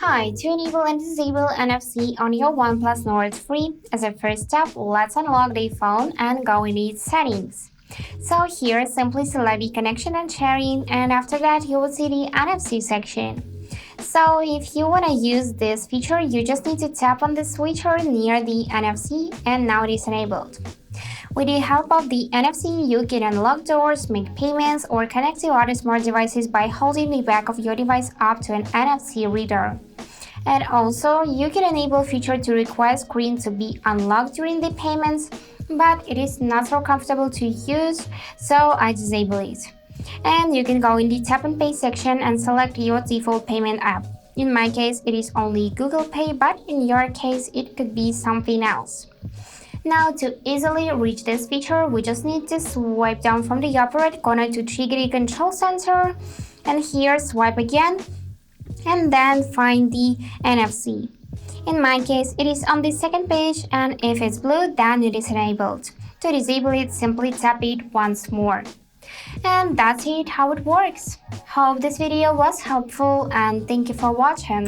Hi, to enable and disable NFC on your OnePlus Nord 3, as a first step, let's unlock the phone and go in its settings. So here, simply select the connection and sharing, and after that you will see the NFC section. So if you want to use this feature, you just need to tap on the switcher near the NFC and now it is enabled. With the help of the NFC, you can unlock doors, make payments, or connect to other smart devices by holding the back of your device up to an NFC reader. And also, you can enable feature to request screen to be unlocked during the payments, but it is not so comfortable to use, so I disable it. And you can go in the tap and pay section and select your default payment app. In my case, it is only Google Pay, but in your case, it could be something else. Now, to easily reach this feature, we just need to swipe down from the upper right corner to trigger the control center, and here swipe again, and then find the NFC. In my case, it is on the second page, and if it's blue, then it is enabled. To disable it, simply tap it once more. And that's it, how it works. Hope this video was helpful, and thank you for watching.